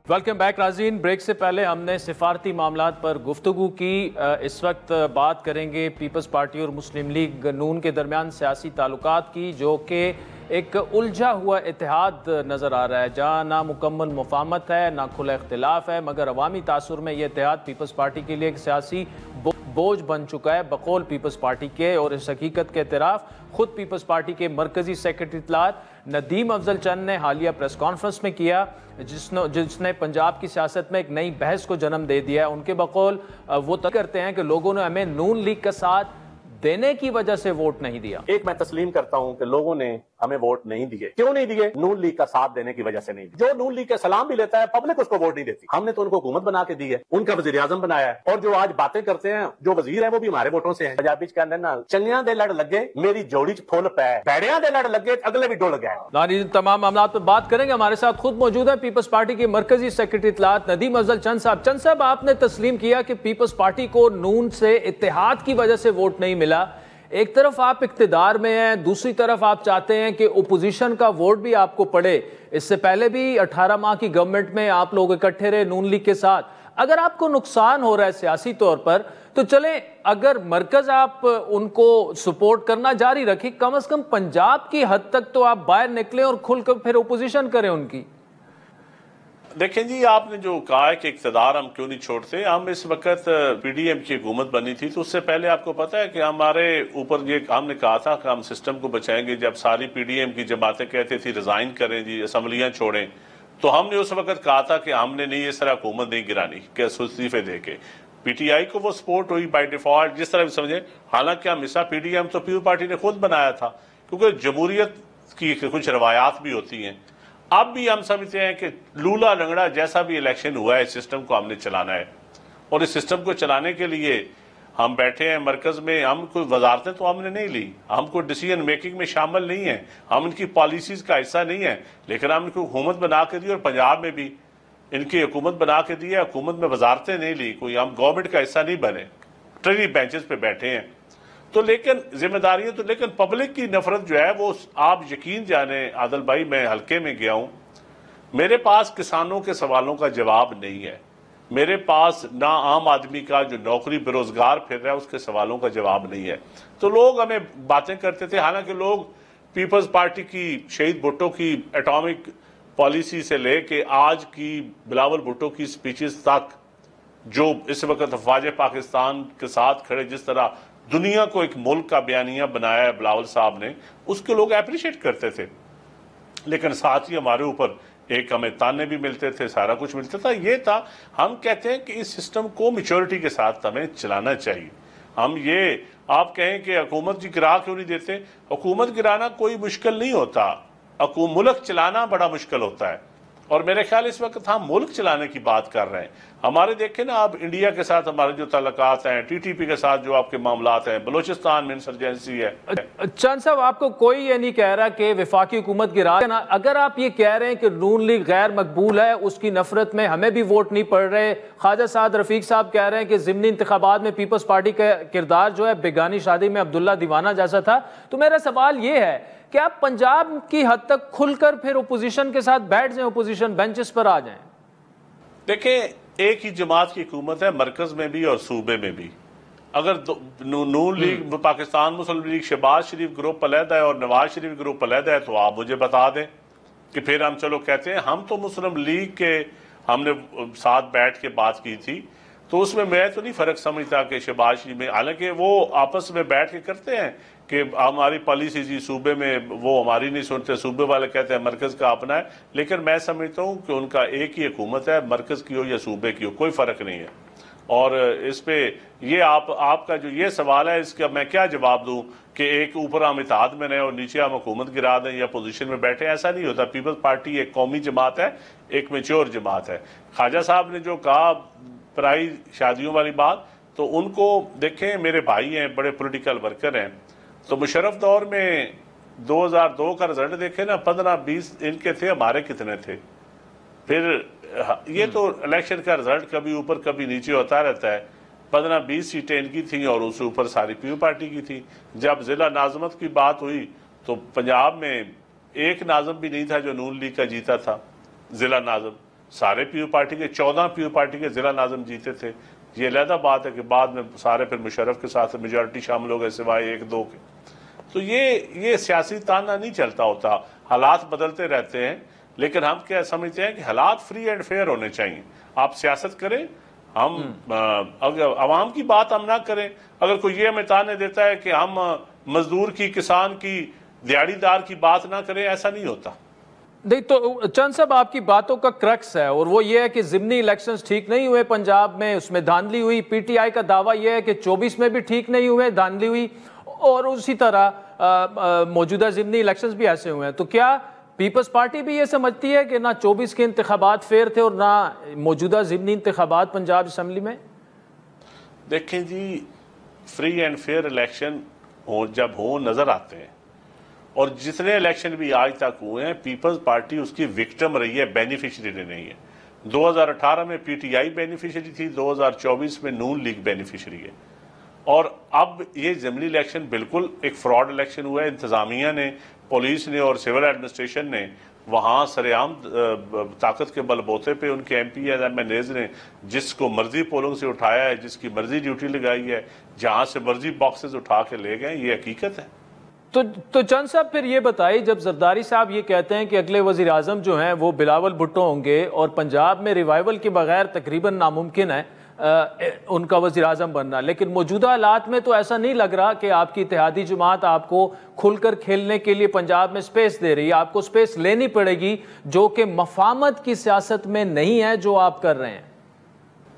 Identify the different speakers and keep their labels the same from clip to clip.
Speaker 1: Welcome back नाज़रीन। Break से पहले हमने सिफारती मामलात पर गुफ्तगू की। इस वक्त बात करेंगे पीपल्स पार्टी और मुस्लिम लीग नून के दरमियान सियासी ताल्लुकात की, जो कि एक उलझा हुआ इत्तेहाद नज़र आ रहा है, जहाँ ना मुकम्मल मुफाहमत है ना खुला इख्तिलाफ है, मगर अवामी तासुर में यह इत्तेहाद पीपल्स पार्टी के लिए एक सियासी बोझ बन चुका है बकौल पीपल्स पार्टी के। और इस हकीकत के एतराफ़ खुद पीपल्स पार्टी के मरकज़ी सेक्रेटरी इत्तलात नदीम अफजल चंद ने हालिया प्रेस कॉन्फ्रेंस में किया, जिसने पंजाब की सियासत में एक नई बहस को जन्म दे दिया है। उनके बकौल वो तय करते हैं कि लोगों ने हमें नून लीग का साथ देने की वजह से वोट नहीं दिया।
Speaker 2: एक मैं तस्लीम करता हूं कि लोगों ने हमें वोट नहीं दिए। क्यों नहीं दिए? नून लीग का साथ देने की वजह से नहीं दिए। जो नून लीग के सलाम भी लेता है, पब्लिक उसको वोट नहीं देती। हमने तो उनको हुकूमत बना के दी है, उनका वजीर आजम बनाया है, और जो आज बातें करते हैं, जो वजीर है वो भी हमारे वोटों से है। पंजाबी कहते हैं ना, चंगियां दे लड़ लगे मेरी जोड़ी च फुल पै, बैड़ियां दे लड़ लगे अगले भी डुल गए।
Speaker 1: तमाम मामला पर बात करेंगे। हमारे साथ खुद मौजूद है पीपल्स पार्टी के मरकजी सेक्रेटरी इत्तलात नदीम अफजल चंद साहब। चंद साहब, आपने तस्लीम किया कि पीपल्स पार्टी को नून से इत्तेहाद की वजह से वोट नहीं मिला। एक तरफ आप इख्तिदार में हैं, दूसरी तरफ आप चाहते हैं कि ओपोजिशन का वोट भी आपको पड़े। इससे पहले भी 18 माह की गवर्नमेंट में आप लोग इकट्ठे रहे नून लीग के साथ। अगर आपको नुकसान हो रहा है सियासी तौर पर, तो चले, अगर मरकज आप उनको सपोर्ट करना जारी रखें, कम से कम पंजाब की हद तक तो आप बाहर निकले और खुलकर फिर ओपोजिशन करें उनकी।
Speaker 3: देखें जी, आपने जो कहा है कि इक़्तिदार हम क्यों नहीं छोड़ते। हम इस वक्त पीडीएम की हुकूमत बनी थी, तो उससे पहले आपको पता है कि हमारे ऊपर ये हमने कहा था कि हम सिस्टम को बचाएंगे। जब सारी पीडीएम की जमातें कहती थी रिजाइन करें जी, असम्बलियां छोड़ें, तो हमने उस वक्त कहा था कि हमने नहीं इस तरह हुकूमत नहीं गिरानी कि इस्तीफे दे के। पीटीआई को वो सपोर्ट हुई बाई डिफॉल्ट, जिस तरह भी समझे। हालांकि हम हिस्सा पीडीएम तो पीपल पार्टी ने खुद बनाया था, क्योंकि जमहूरियत की कुछ रवायात भी होती हैं। अब भी हम समझते हैं कि लूला लंगड़ा जैसा भी इलेक्शन हुआ है, इस सिस्टम को हमने चलाना है, और इस सिस्टम को चलाने के लिए हम बैठे हैं मरकज में। हम कोई वजारतें तो हमने नहीं ली, हम कोई डिसीजन मेकिंग में शामिल नहीं है, हम इनकी पॉलिसीज का हिस्सा नहीं है, लेकिन हम इनको हुकूमत बना के दी, और पंजाब में भी इनकी हुकूमत बना के दी है। हुकूमत में वजारतें नहीं ली, कोई हम गवर्नमेंट का हिस्सा नहीं बने, ट्रेनी बेंचेस पे बैठे हैं। तो लेकिन जिम्मेदारियां तो, लेकिन पब्लिक की नफरत जो है वो आप यकीन जाने आदिल भाई, मैं हल्के में गया हूं, मेरे पास किसानों के सवालों का जवाब नहीं है, मेरे पास ना आम आदमी का जो नौकरी बेरोजगार फिर रहा है उसके सवालों का जवाब नहीं है। तो लोग हमें बातें करते थे, हालांकि लोग पीपल्स पार्टी की शहीद भुट्टो की एटॉमिक पॉलिसी से लेके आज की बिलावल भुट्टो की स्पीचेस तक, जो इस वक्त अफवाज पाकिस्तान के साथ खड़े जिस तरह दुनिया को एक मुल्क का बयानिया बनाया है बिलावल साहब ने, उसके लोग अप्रिशिएट करते थे। लेकिन साथ ही हमारे ऊपर एक हमें ताने भी मिलते थे, सारा कुछ मिलता था। ये था, हम कहते हैं कि इस सिस्टम को मैच्योरिटी के साथ हमें चलाना चाहिए। हम ये आप कहें कि हुकूमत जी गिरा क्यों नहीं देते, हुकूमत गिराना कोई मुश्किल नहीं होता, मुल्क चलाना बड़ा मुश्किल होता है। और मेरे ख्याल इस वक्त हम मुल्क चलाने की बात कर रहे हैं। हमारे देखें ना, अब इंडिया के साथ हमारे जो ताल्लुकात हैं, टीटीपी के साथ जो आपके मामलात हैं, बलूचिस्तान में इंसर्जेंसी है।
Speaker 1: चंद साहब, आपको कोई ये नहीं कह रहा कि वफाकी हुकूमत गिरा ना। अगर आप ये कह रहे हैं कि नून लीग गैर मकबूल है, उसकी नफरत में हमें भी वोट नहीं पड़ रहे, ख्वाजा साद रफीक साहब कह रहे हैं कि ज़िमनी इंतखाबात में पीपल्स पार्टी का किरदार जो है बेगानी शादी में अब्दुल्ला दीवाना जैसा था, तो मेरा सवाल ये है कि आप पंजाब की हद तक खुलकर फिर ओपोजिशन के साथ बैठ जाएं, ओपोजिशन बेंचेस पर आ जाएं।
Speaker 3: देखें, एक ही जमात की हुकूमत है मरकज में भी और सूबे में भी। अगर नून लीग, पाकिस्तान मुस्लिम लीग, शहबाज शरीफ ग्रुप अलहदा है और नवाज शरीफ ग्रुप अलहदा है, तो आप मुझे बता दें कि फिर हम चलो कहते हैं। हम तो मुस्लिम लीग के हमने साथ बैठ के बात की थी, तो उसमें मैं तो नहीं फर्क समझता कि शहबाज शरीफ में, हालांकि वो आपस में बैठ के करते हैं कि हमारी पॉलिसी जी सूबे में, वो हमारी नहीं सुनते, सूबे वाले कहते हैं मरकज का अपना है। लेकिन मैं समझता हूँ कि उनका एक ही हुकूमत है, मरकज की हो या सूबे की हो, कोई फ़र्क नहीं है। और इस पे ये आपका जो ये सवाल है, इसका मैं क्या जवाब दूँ कि एक ऊपर हम इत्तेहाद में रहें और नीचे हम हुकूमत गिरा दें या पोजीशन में बैठे, ऐसा नहीं होता। पीपल्स पार्टी एक कौमी जमात है, एक मैच्योर जमात है। ख्वाजा साहब ने जो कहा पराई शादियों वाली बात, तो उनको देखें, मेरे भाई हैं, बड़े पॉलिटिकल वर्कर हैं, तो मुशर्रफ दौर में 2002 का रिजल्ट देखे ना, 15-20 इनके थे, हमारे कितने थे। फिर ये तो इलेक्शन का रिजल्ट कभी ऊपर कभी नीचे होता रहता है। 15-20 सीटें इनकी थी और उससे ऊपर सारी पीपल पार्टी की थी। जब जिला नाजमत की बात हुई तो पंजाब में एक नाजम भी नहीं था जो नून लीग का जीता था, जिला नाजम। सारे पीयू पार्टी के 14 पीयू पार्टी के जिला नाज़िम जीते थे। ये अलहदा बात है कि बाद में सारे फिर मुशर्रफ के साथ मेजॉरिटी शामिल हो गए सिवाय 1-2 के। तो ये सियासी ताना नहीं चलता होता, हालात बदलते रहते हैं, लेकिन हम क्या समझते हैं कि हालात फ्री एंड फेयर होने चाहिए। आप सियासत करें, हम अगर आवाम की बात हम ना करें, अगर कोई ये हमें ताने देता है कि हम मजदूर की, किसान की, दिहाड़ीदार की बात ना करें, ऐसा नहीं होता।
Speaker 1: नहीं तो चंद साहब, आपकी बातों का क्रक्स है और वो ये है कि ज़िमनी इलेक्शंस ठीक नहीं हुए पंजाब में, उसमें धांधली हुई। पीटीआई का दावा यह है कि 24 में भी ठीक नहीं हुए, धांधली हुई, और उसी तरह मौजूदा ज़िमनी इलेक्शंस भी ऐसे हुए हैं। तो क्या पीपल्स पार्टी भी ये समझती है कि ना 24 के इंतखाबात फेयर थे और ना मौजूदा ज़िमनी इंतखाबात पंजाब असम्बली में?
Speaker 3: देखें जी, फ्री एंड फेयर इलेक्शन जब हो नज़र आते हैं, और जितने इलेक्शन भी आज तक हुए हैं, पीपल्स पार्टी उसकी विक्टिम रही है, बेनिफिशियरी नहीं है। 2018 में पीटीआई बेनिफिशियरी थी, 2024 में नून लीग बेनिफिशियरी है। और अब ये ज़िमनी इलेक्शन बिल्कुल एक फ्रॉड इलेक्शन हुआ है। इंतज़ामिया ने, पुलिस ने और सिविल एडमिनिस्ट्रेशन ने वहाँ सरेआम ताकत के बलबूते पे उनके MP MNAs ने जिसको मर्जी पोलिंग से उठाया है, जिसकी मर्जी ड्यूटी लगाई है, जहाँ से मर्जी बॉक्सेस उठा के ले गए, ये हकीकत है।
Speaker 1: तो चंद साहब फिर ये बताइए, जब जरदारी साहब ये कहते हैं कि अगले वज़ीर आज़म जो हैं वो बिलावल भुट्टो होंगे और पंजाब में रिवाइवल के बगैर तकरीबन नामुमकिन है उनका वज़ीर आज़म बनना, लेकिन मौजूदा हालात में तो ऐसा नहीं लग रहा कि आपकी इत्तेहादी जमात आपको खुलकर खेलने के लिए पंजाब में स्पेस दे रही है। आपको स्पेस लेनी पड़ेगी, जो कि मफामत की सियासत में नहीं है जो आप कर रहे हैं।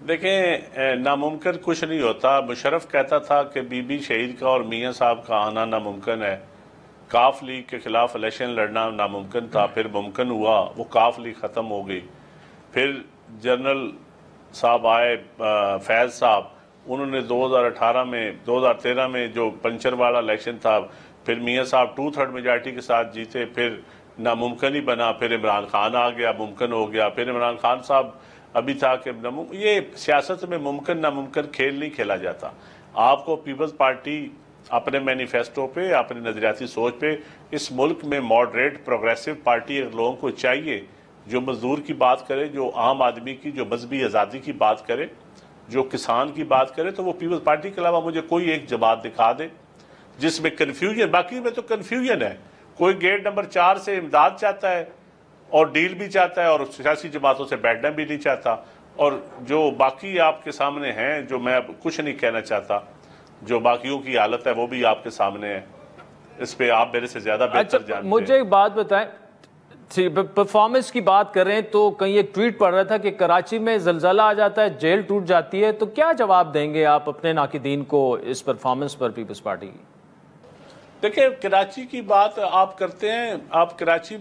Speaker 3: देखें, नामुमकिन कुछ नहीं होता। मुशर्रफ कहता था कि बीबी शहीद का और मियाँ साहब का आना नामुमकिन है, काफ लीग के खिलाफ इलेक्शन लड़ना नामुमकिन था, फिर मुमकिन हुआ, वो काफ लीग ख़त्म हो गई। फिर जनरल साहब आए, फैज़ साहब, उन्होंने 2013 में जो पंचर वाला इलेक्शन था, फिर मियाँ साहब 2/3 मेजॉरिटी के साथ जीते, फिर नामुमकिन ही बना। फिर इमरान खान आ गया, मुमकिन हो गया। फिर इमरान खान साहब अभी था कि ये सियासत में मुमकिन नामुमकिन खेल नहीं खेला जाता। आपको पीपल्स पार्टी अपने मैनिफेस्टो पे, अपने नजरियाती सोच पे, इस मुल्क में मॉडरेट प्रोग्रेसिव पार्टी लोगों को चाहिए जो मजदूर की बात करे, जो आम आदमी की, जो मजहबी आज़ादी की बात करे, जो किसान की बात करे। तो वो पीपल्स पार्टी के अलावा मुझे कोई एक जमात दिखा दे जिसमें कन्फ्यूजन, बाकी में तो कन्फ्यूजन है। कोई गेट नंबर 4 से इमदाद चाहता है और डील भी चाहता है और सियासी जमातों से बैठना भी नहीं चाहता। और जो बाकी आपके सामने हैं, जो मैं अब कुछ नहीं कहना चाहता, जो बाकियों की हालत है वो भी आपके सामने है। इस पे आप मेरे से ज्यादा बेहतर जानते हैं।
Speaker 1: मुझे एक बात बताएं, परफॉर्मेंस की बात करें तो कहीं एक ट्वीट पढ़ रहा था कि कराची में जलजला आ जाता है, जेल टूट जाती है। तो क्या जवाब देंगे आप अपने नाकिदीन को इस परफॉर्मेंस पर पीपल्स पार्टी की?
Speaker 3: देखिए, कराची की बात आप करते हैं, आप कराची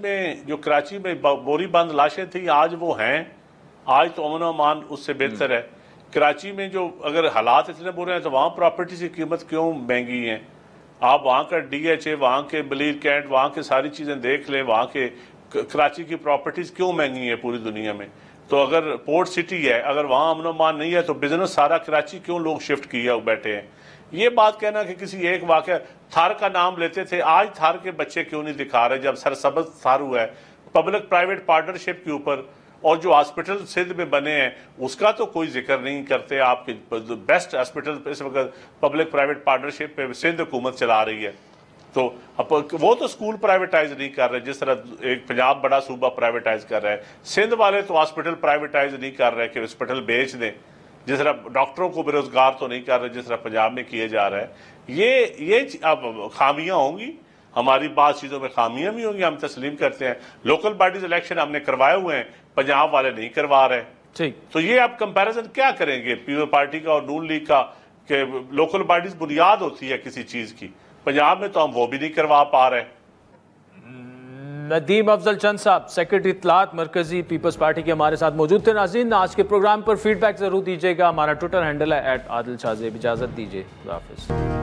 Speaker 3: में बोरी बंद लाशें थी, आज वो हैं। आज तो अमन अमान उससे बेहतर है। कराची में जो अगर हालात इतने बुरे हैं तो वहाँ प्रॉपर्टी की कीमत क्यों महंगी है? आप वहाँ का DHA, वहाँ के बलीर कैंट, वहाँ के सारी चीज़ें देख लें, वहाँ के कराची की प्रॉपर्टीज़ क्यों महंगी है पूरी दुनिया में। तो अगर पोर्ट सिटी है, अगर वहाँ अमन अमान नहीं है तो बिजनेस सारा कराची क्यों लोग शिफ्ट किए बैठे हैं। ये बात कहना कि किसी एक वाक़या, थार का नाम लेते थे, आज थार के बच्चे क्यों नहीं दिखा रहे जब सरसब्ज़ थार हुआ है पब्लिक प्राइवेट पार्टनरशिप के ऊपर। और जो हॉस्पिटल सिंध में बने हैं उसका तो कोई जिक्र नहीं करते। आपके बेस्ट हॉस्पिटल इस वक्त पब्लिक प्राइवेट पार्टनरशिप पे सिंध हुकूमत चला रही है। तो वो तो स्कूल प्राइवेटाइज नहीं कर रहे जिस तरह एक पंजाब बड़ा सूबा प्राइवेटाइज कर रहा है। सिंध वाले तो हॉस्पिटल प्राइवेटाइज नहीं कर रहे कि हॉस्पिटल बेच दें, जिस तरह डॉक्टरों को बेरोजगार तो नहीं कर रहे जिस तरह पंजाब में किए जा रहा है। ये अब खामियां होंगी, हमारी बात चीज़ों में खामियां भी होंगी, हम तस्लीम करते हैं। लोकल बॉडीज इलेक्शन हमने करवाए हुए हैं, पंजाब वाले नहीं करवा रहे। ठीक, तो ये आप कंपैरिजन क्या करेंगे पीपल्स पार्टी का और नून लीग का कि लोकल बॉडीज बुनियाद होती है किसी चीज़ की, पंजाब में तो हम वो भी नहीं करवा पा रहे।
Speaker 1: नदीम अफजल चंद साहब, सेक्रेटरी इत्तलात मरकजी पीपल्स पार्टी के हमारे साथ मौजूद थे। नाज़रीन, आज के प्रोग्राम पर फीडबैक जरूर दीजिएगा। हमारा ट्विटर हैंडल है @आदिल शाज़ेब। इजाज़त दीजिए, खुदा हाफ़िज़।